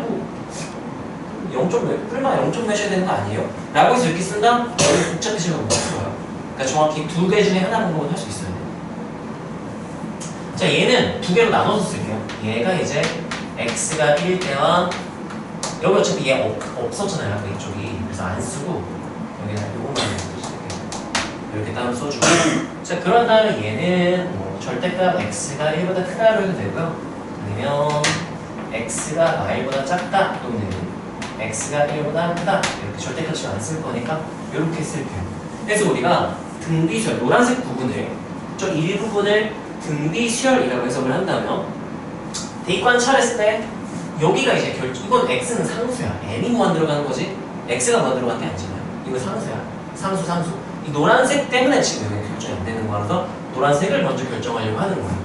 0점 몇이야 되는 거 아니에요? 라고 해서 이렇게 쓴다? 너무 복잡해지면 못 풀어요. 그러니까 정확히 두 개 중에 하나 방법은 할 수 있어야 돼. 자, 얘는 두 개로 나눠서 쓸게요. 얘가 이제 x가 1 때와 여기 어차피 얘 없었잖아요. 이쪽이. 그래서 안 쓰고 여기다 요것만 쓸게요. 이렇게 따로 써주고 자, 그런 다음에 얘는 뭐 절대값 x가 1보다 크다로 해도 되고요. 아니면 x가 y보다 작다 또는 x가 1보다 크다 이렇게 절대값을 안 쓸 거니까 이렇게 쓸게요. 그래서 우리가 등비수열 노란색 부분을 저 일부분을 등비수열이라고 해석을 한다면 대입관 차렸을 때 여기가 이제 이건 x는 상수야. n이 무한 들어가는 거지 x가 무한 들어가는 게 아니잖아요. 이거 상수야. 상수. 이 노란색 때문에 지금 여기 결정이 안 되는 거라서 노란색을 먼저 결정하려고 하는 거예요.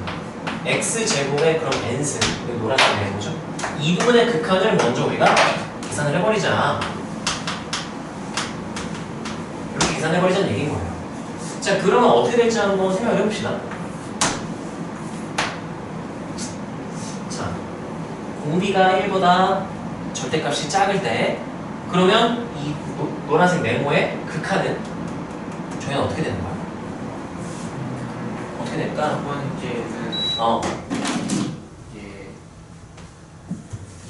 x제곱의 그럼 n승 여기 노란색 되는 거죠. 이 부분의 극한을 먼저 우리가 계산을 해버리자. 이렇게 계산해버리자는 얘기인 거예요. 자, 그러면 어떻게 될지 한번 생각을 해봅시다. 자, 공비가 1보다 절대값이 작을 때 그러면 이 노란색 네모의 극한은 정현 어떻게 되는 거야? 어떻게 될까? 첫 번째는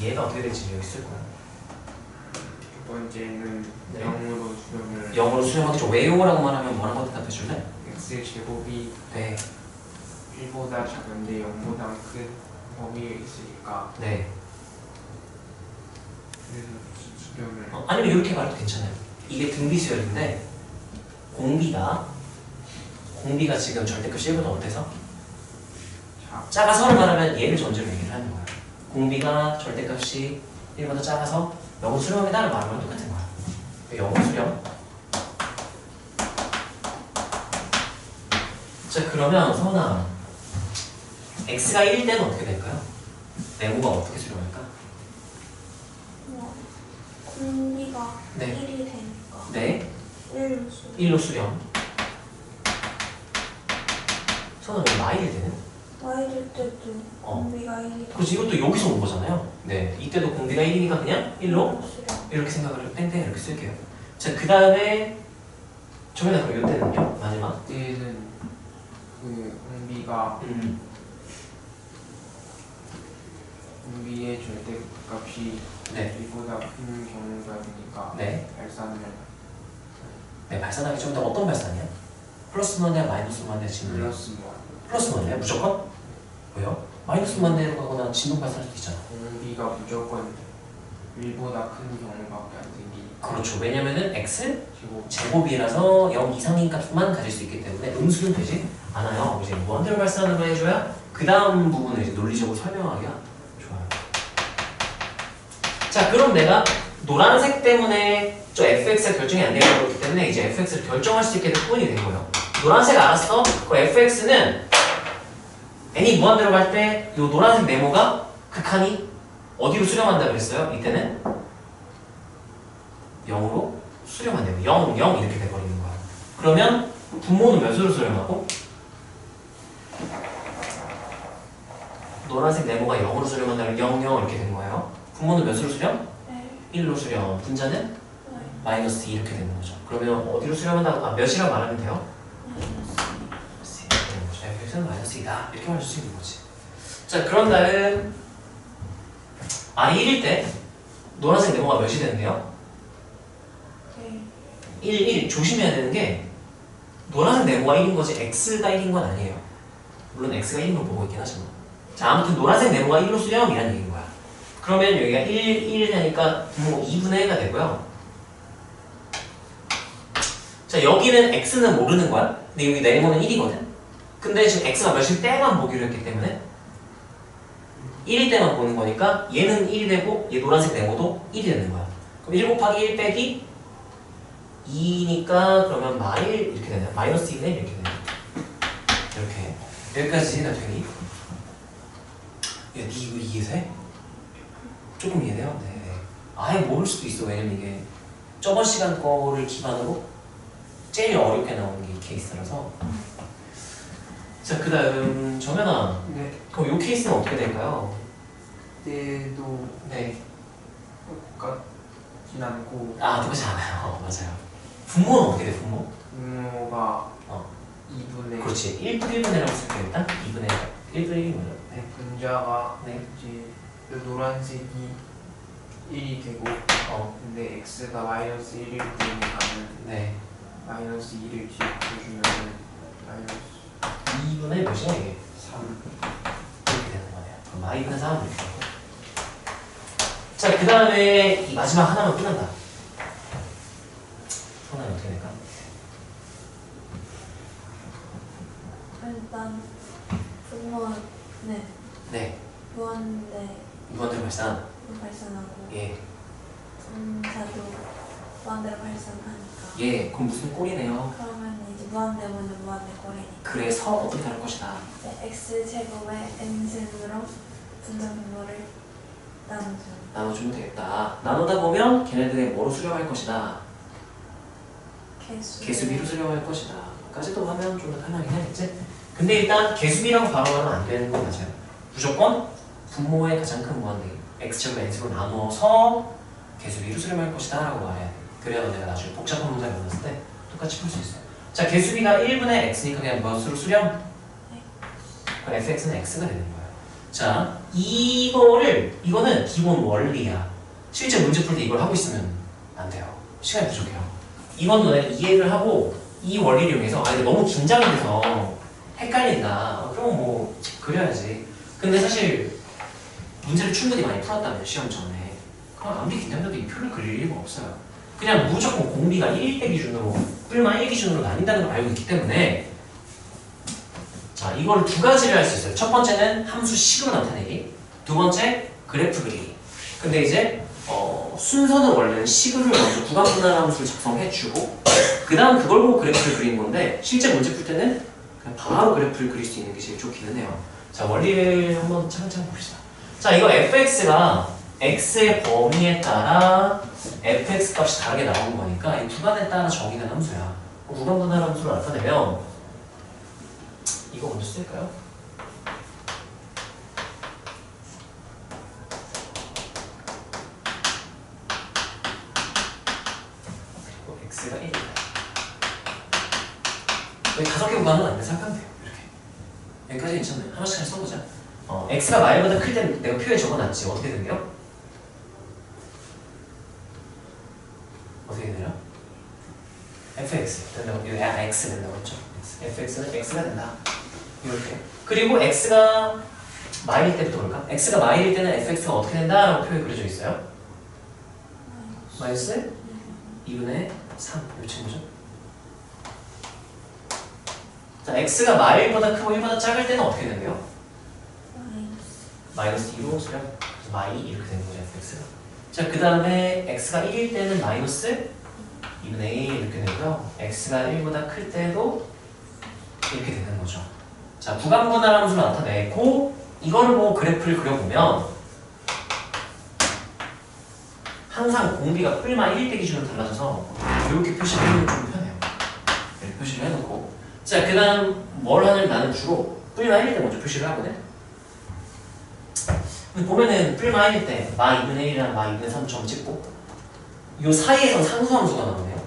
얘가 어떻게 될지 여기 쓸 거야. 두 번째는 네. 0으로 수렴을 0으로 수렴하겠죠. 왜 0이라고만 하면 뭐라고 대답해줄래? x제곱이 네. 1보다 작은데 0보다 큰 범위에 있으니까 네. 그래서 수렴을 아니면 이렇게 말해도 괜찮아요. 이게 등비수열인데 공비가 지금 절대값 1보다 어때서? 작아서를 말하면 얘를 전제로 얘기를 하는 거야. 공비가 절대값이 1보다 작아서 영어 수렴이다를 말하면 똑같은 거야. 영어 수렴. 자, 그러면 서은아 x가 1일 때는 어떻게 될까요? 네모가 어떻게 수렴할까? 공비가 네. 1이 되니까 네. 1로 수 1로 수렴. 서은아 왜 마일일 때는? y일 때도 공비가 1이다. 그렇지, 이것도 여기서 온 거잖아요. 네, 이때도 공비가 1이니까 그냥 1로 수렴. 이렇게 생각을 땡땡 이렇게 쓸게요. 자, 그 다음에 저기다 그럼 이때는요? 마지막. 때는 그 공비의 절대값이 네. 1보다 큰 경우가 되니까 네. 발산을 네, 발산하기 좀 더 어떤 발산이야? 플러스 만대야 마이너스 만대야 진동? 플러스 뭐 플러스 만대야 무조건? 왜요? 마이너스 만대로 가거나 진동 발산할 수도 있잖아. 공비가 무조건 1보다 큰 경우밖에 안 생기니까 그렇죠. 왜냐면은 x 제곱 제곱이라서 0 이상인 값만 가질 수 있기 때문에 음수는 되지 않아요. 이제 무한대로 발산을 해줘야 그 다음 부분을 이제 논리적으로 설명하기가 좋아요. 자, 그럼 내가 노란색 때문에 저 fx가 결정이 안 되는 거기 때문에 이제 fx를 결정할 수 있게 된 부분이 된 거예요. 노란색 알았어? 그 fx는 n이 무한대로 갈 때 이 노란색 네모가 극한이 어디로 수렴한다 그랬어요? 이때는 0으로 수렴한대요. 0, 0 이렇게 돼버리는 거야. 그러면 분모는 몇으로 수렴하고? 노란색 네모가 0으로 수렴한다면 0, 0 이렇게 되는 거예요. 분모는 몇으로 수렴? 1로 수렴. 분자는? 마이너스 2 이렇게 되는 거죠. 그러면 어디로 수렴한다고? 아, 몇이라고 말하면 돼요? 마이너스 2 이렇게 되는 거죠. fx는 마이너스 2다. 이렇게 말할 수 있는 거지. 자, 그런 다음 i 1일 때 노란색 네모가 몇이 되는데요? 1 조심해야 되는 게 노란색 네모가 1인 거지 x가 1인 건 아니에요. 물론 x가 1인 걸 보고 있긴 하지만. 자, 아무튼 노란색 네모가 1로 수렴이라는 얘기인 거야. 그러면 여기가 1 되니까 분모 2분의 1가 되고요. 자, 여기는 x는 모르는 거야. 근데 여기 네모는 1이거든. 근데 지금 x가 몇일 때만 보기로 했기 때문에 1일 때만 보는 거니까 얘는 1이 되고 얘 노란색 네모도 1이 되는 거야. 그럼 1 곱하기 1 빼기 2니까 그러면 마일 이렇게 되나요? 마이너스 2분의 1 이렇게 되나요? 이렇게 여기까지 나 되니? 야, 니 이거 이해해서 해? 조금 이해돼요? 네. 아예 모를 수도 있어. 왜냐면 이게 저번 시간 거를 기반으로 제일 어렵게 나오는 게 이 케이스라서. 자, 그 다음 정연아. 네. 그럼 이 케이스는 어떻게 될까요? 때도 네. 똑같진 않고 아, 똑같지 않아요. 맞아요. 분모는 어떻게 돼? 분모? 분모가 어. 2분의 그렇지. 1분의 1이라고 쓸게 일단. 2분의 1. 1분의 1이 뭐죠? 네. 분자가 네. 이제 그 노란색이 1이 되고 근데 x가 마이너스 1일 때는 네. 마이너스 2를 기억해주면 마이너스 2분의 몇이야 이게? 3 이렇게 되는 거네요. 그럼 마이너스 3 이렇게 되고. 자, 그 다음에 이 마지막 하나만 끝난다. 하나는 어떻게 될까? 일단 분모는 네. 무한대로 발산. 발산하고 예. 분자도 무한대로 발산하니까 예. 그럼 무슨 꼴이네요. 그러면 이제 무한대모는 무한대 꼴이니까 그래서 어떻게 다를 것이다. x제곱의 n승으로 분자 분모를 나눠주면 되겠다. 나누다 보면 걔네들의 뭐로 수렴할 것이다. 개수비로 수렴할 것이다. 까지도 하면 좀 더 편하긴 하겠지? 근데 일단 개수비라고 바로 하면 안 되는 건 맞아요. 무조건 분모의 가장 큰 무한대기 x제곱 n승으로 나누어서 개수비로 수렴할 것이다 라고 말해야 돼. 그래야 너네가 나중에 복잡한 문제를 만났을 때 똑같이 풀 수 있어. 자, 개수비가 1분의 x니까 그냥 몇으로 수렴? 그럼 fx는 x가 되는 거예요. 자, 이거는 기본 원리야. 실제 문제 풀 때 이걸 하고 있으면 안 돼요. 시간이 부족해요. 이건 너네 이해를 하고 이 원리를 이용해서 아, 이게 너무 긴장이 돼서 헷갈린다. 그럼 뭐 그려야지. 근데 사실 문제를 충분히 많이 풀었다면 시험 전에 그럼 아무리 긴장돼도 이 표를 그릴 이유가 없어요. 그냥 무조건 공비가 1대 기준으로 뿔만 1 기준으로 나뉜다는 걸 알고 있기 때문에 자, 이걸 두 가지를 할 수 있어요. 첫 번째는 함수 식으로 나타내기. 두 번째, 그래프 그리기. 근데 이제 순서는 원래는 식을 먼저 구간분할 함수를 작성해주고 그 다음 그걸 보고 그래프를 그리는 건데 실제 문제 풀 때는 그냥 바로 그래프를 그릴 수 있는 게 제일 좋기는 해요. 자, 원리를 한번 차근차근 봅시다. 자, 이거 fx가 x의 범위에 따라 fx 값이 다르게 나오는 거니까 이 구간에 따라 정의된 함수야. 구간분할 함수를 나타내면 이거 먼저 쓸까요? 그리고 x가 1이다. 여기 5개 구간은 안 돼. 생각하면 돼요. 이렇게. 여기까지 괜찮나요? 하나씩 잘 써보자. x가 마일보다 클 때는 내가 표에 적어놨지. 어떻게 된대요? 어떻게 되나요? fx 된다고. 여기 x 된다고 했죠? fx는 x가 된다. 이렇게. 그리고 x가 마일일 때부터 볼까? x가 마일일 때는 fx가 어떻게 된다? 라고 표에 그려져 있어요. 마이너스 2분의 3 이렇게 친구죠. 자, x가 마일보다 크고 1보다 작을 때는 어떻게 된대요? 마이너스 2로 수렴 마이 이렇게 되는 거죠 fx가. 자, 그 다음에 x가 1일 때는 마이너스 2분의 1 이렇게 되고요. x가 1보다 클 때도 이렇게 되는 거죠. 자, 부가분할 함수를 나타내고 이거를 보고 그래프를 그려보면 항상 공비가 뿔마 1일 때 기준으로 달라져서 이렇게 표시를 해놓으면 좀 편해요. 이렇게 표시를 해놓고 자, 그 다음 뭘 하냐면 나는 주로 뿔마 1일 때 먼저 표시를 하거든. 근데 보면은 뿔마 1일 때 마 2분의 1이랑 마 2분의 3점 찍고 요 사이에서 상수함수가 나오네요.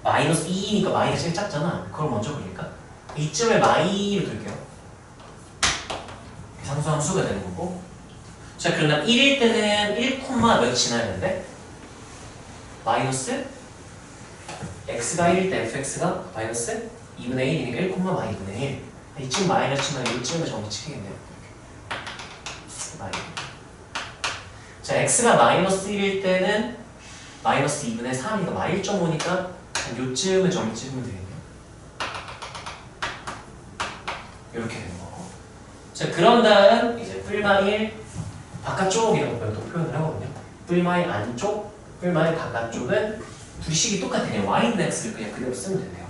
마이너스 2니까 마이가 제일 작잖아. 그걸 먼저 그릴까? 이쯤에 마이를 둘게요. 상수함수가 되는 거고. 자, 그럼 1일 때는 1, 몇 지나야 되는데 마이너스 x가 1일 때 fx가 마이너스 2분의 1이니까 1, 마이 2분의 1. 이쯤 마이를 치면 이쯤에 정리 치겠네요. 마이. 자, x가 마이너스 1일 때는 마이너스 2분의 3이니까 마이 1.5니까 요쯤에 정리 찍으면 되겠네요. 이렇게 되는 거고. 자, 그런 다음 이제 뿔마일 바깥쪽이라고 또 표현을 하거든요. 뿔마일 안쪽, 뿔마일 바깥쪽은 둘이 식이 똑같아요. y는 x를 그냥 그대로 쓰면 된대요.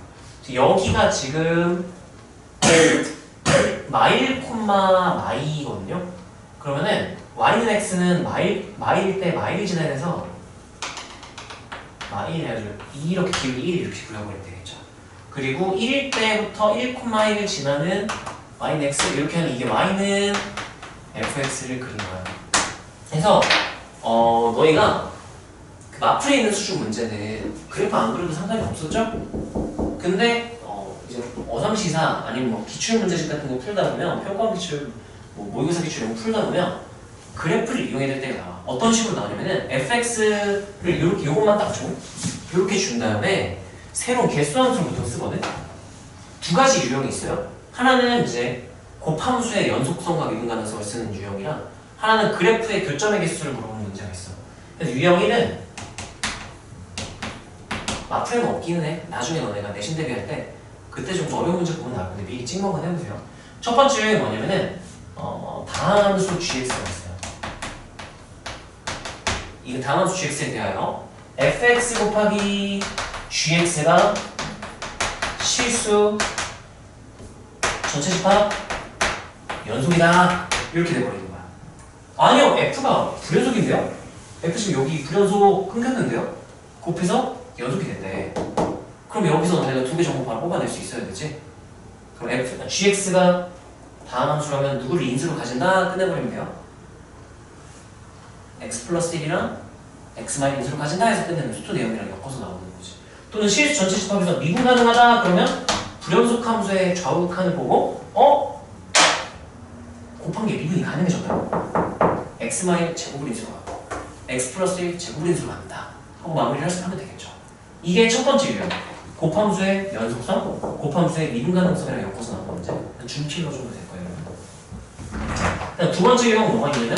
여기가 지금 마일 콤마 마이거든요. 그러면은 y는 x는 마일 때 마일이 지나야 돼서 마일 해가지고 이렇게 기울기 1 이렇게 그려버리면 되겠죠. 그리고 1일 때부터 1,1을 지나는 y는 x 이렇게 하면 이게 y는 fx를 그린 거야. 그래서 너희가 그 마플에 있는 수준 문제는 그래프 안 그려도 상관이 없었죠? 근데 이제 어삼시사 아니면 뭐 기출 문제집 같은 거 풀다 보면 평가원 기출, 뭐 모의고사 기출 이런 거 풀다 보면 그래프를 이용해야 될 때가 나와. 어떤 식으로 나오냐면은 fx를 이렇게 요것만 딱 줘. 이렇게 준 다음에 새로운 개수함수를 보통 쓰거든. 두 가지 유형이 있어요. 하나는 이제 곱함수의 연속성과 미분가능성을 쓰는 유형이랑 하나는 그래프의 교점의 개수를 물어보는 문제가 있어. 그래서 유형 1은 마프에는 없기는 해. 나중에 너네가 내신 대비할 때 그때 좀 어려운 문제 보면 나올 건데 미리 찍먹은 해보세요. 첫 번째 유형이 뭐냐면은 다함수 gx가 있어요. 이 다함수 gx에 대하여 fx 곱하기 gx가 실수 전체 집합 연속이다 이렇게 돼버리는 거야. 아니요, f가 불연속인데요? f 지금 여기 불연속 끊겼는데요? 곱해서 연속이 된대. 그럼 여기서 너네가 두 개 정보 바로 뽑아낼 수 있어야 되지? 그럼 gx가 다함함수라면 누구를 인수로 가진다? 끝내버리면 돼요. x 플러스 1이랑 x 마이너스 인수로 가진다 해서 끝내는 수투 내용이랑 엮어서 나오는 거지. 또는 실수 전체 집합에서 미분 가능하다 그러면 불연속 함수의 좌우 칸을 보고 곱한 게 미분이 가능해졌다고. x 마이너스 제곱을 인수로 가고 x 플러스 1 제곱을 인수로 간다 하고 마무리를 하면 되겠죠. 이게 첫 번째 유형. 곱함수의 연속성, 곱함수의 미분 가능성이랑 엮어서 나오는 문제. 준필로 정도 될 거예요. 두 번째 유형은 뭐가 있냐면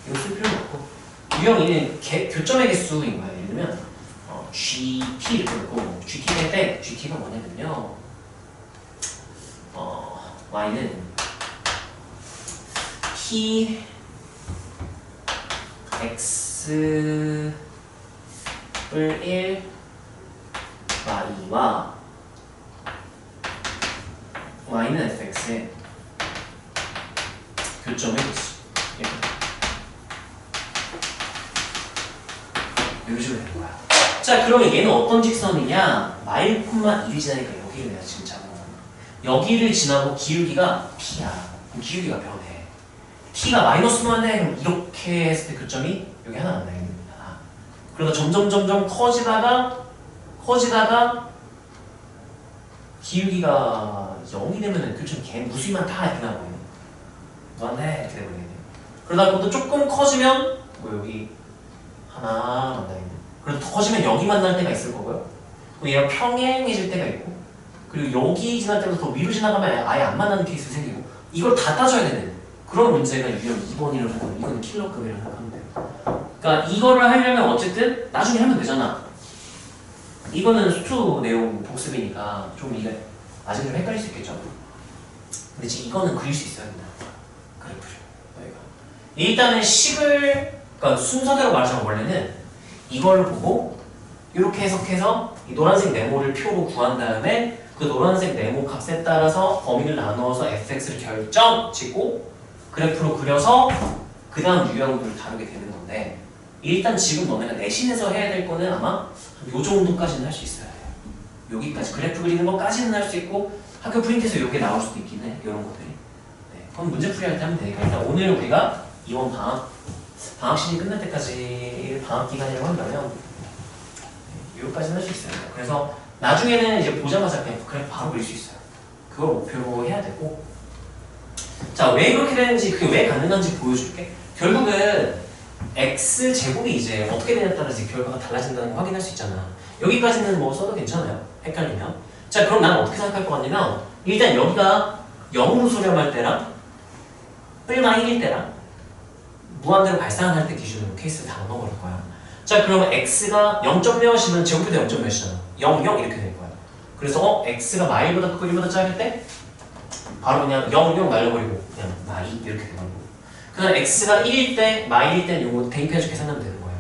이거 쓸 필요는 없고 유형 2는 교점의 개수인 거야. 예를 들면 GT 이렇게 있고 GT 때 GT가 뭐냐면요 Y는 T X를 1 Y와 Y는 fx의 교점의 개수 이런 식으로 되는 거야. 자, 그러면 얘는 어떤 직선이냐? 마일 콤마 1이 지나니까 여기를 내가 지금 잡은 거야. 여기를 지나고 기울기가 T야. 그럼 기울기가 변해. T가 마이너스만 해. 그럼 이렇게 했을 때 교점이 여기 하나 안 나겠는 거야. 그러다 점점 커지다가 기울기가 0이 되면은 교점이 개 무수히만 다 이렇게 나오거든. 너한테 이렇게 되거든요. 그러다가 또 조금 커지면 뭐 여기 하나 만나겠네. 그리고 더 커지면 여기 만날 때가 있을 거고요. 그리고 얘가 평행해질 때가 있고, 그리고 여기 지날 때부터 더 위로 지나가면 아예 안 만나는 케이스가 생기고, 이걸 다 따져야 되는 그런 문제가 유형 2번이라고 하거든요. 이거는 킬러급이라고 생각하면 돼요. 그러니까 이거를 하려면 어쨌든 나중에 하면 되잖아. 이거는 수투 내용 복습이니까 좀 이게 아직 좀 헷갈릴 수 있겠죠. 근데 지금 이거는 그릴 수 있어야 된다. 그래프를. 여기가. 일단은 식을 그러니까 순서대로 말하자면 원래는 이걸 보고 이렇게 해석해서 이 노란색 네모를 표로 구한 다음에 그 노란색 네모 값에 따라서 범위를 나누어서 fx를 결정 짓고 그래프로 그려서 그 다음 유형들을 다루게 되는 건데 일단 지금 너네가 내신에서 해야 될 거는 아마 요 정도까지는 할 수 있어야 돼요. 여기까지 그래프 그리는 것까지는 할 수 있고 학교 프린트에서 요게 나올 수도 있긴 해. 이런 것들이. 네, 그건 문제 풀이할 때 하면 되니까 일단 오늘 우리가 이번 방학 시즌이 끝날 때까지 방학 기간이라고 한다면 여기까지는 할 수 있어요. 그래서 나중에는 이제 보자마자 그냥 그래프 바로 그릴 수 있어요. 그걸 목표로 해야 되고 자, 왜 그렇게 되는지 그게 왜 가능한지 보여줄게. 결국은 x 제곱이 이제 어떻게 되냐에 따라서 결과가 달라진다는 거 확인할 수 있잖아. 여기까지는 뭐 써도 괜찮아요. 헷갈리면. 자, 그럼 나는 어떻게 생각할 것 같냐면 일단 여기가 0으로 수렴할 때랑 뿔마 1일 때랑 무한대로 발산할 때 기준으로 케이스를 다 넣어버릴 거야. 자, 그러면 x가 0.몇이면 제곱해도 0.몇이잖아. 0, 0 이렇게 될 거야. 그래서 x가 마일보다 크고 1보다 작을 때 바로 그냥 0, 0 날려버리고 그냥 마이 이렇게 돼버리고 그 다음에 x가 1일 때, 마일일 때는 요거 대입해서 계산하면 되는 거예요.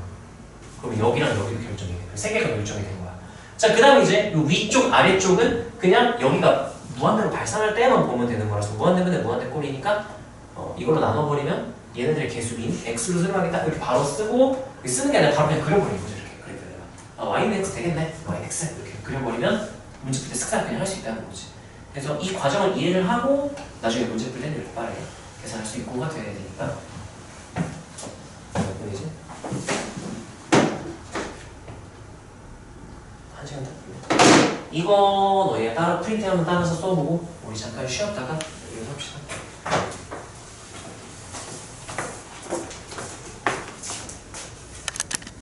그럼 여기랑 여기도 결정이 돼. 세 개가 결정이 된 거야. 자, 그 다음에 이제 요 위쪽, 아래쪽은 그냥 여기가 무한대로 발산할 때만 보면 되는 거라서 무한대면 무한대 꼴이니까 이걸로 나눠버리면 얘네들의 개수인 x로 수렴하게 딱 이렇게 바로 쓰고 쓰는 게 아니라 바로 그냥 그려버리는 거죠. 이렇게 그래프에다가 y는 x 되겠네. x 이렇게 그려버리면 문제 풀 때 쓱싹 그냥 할 수 있다는 거지. 그래서 이 과정을 이해를 하고 나중에 문제 풀 때는 이렇게 빠르게 계산할 수 있고가 돼야 되니까 몇 분이지? 1시간 다 이거 너희가 따라 프린트하면 따라서 써보고 우리 잠깐 쉬었다가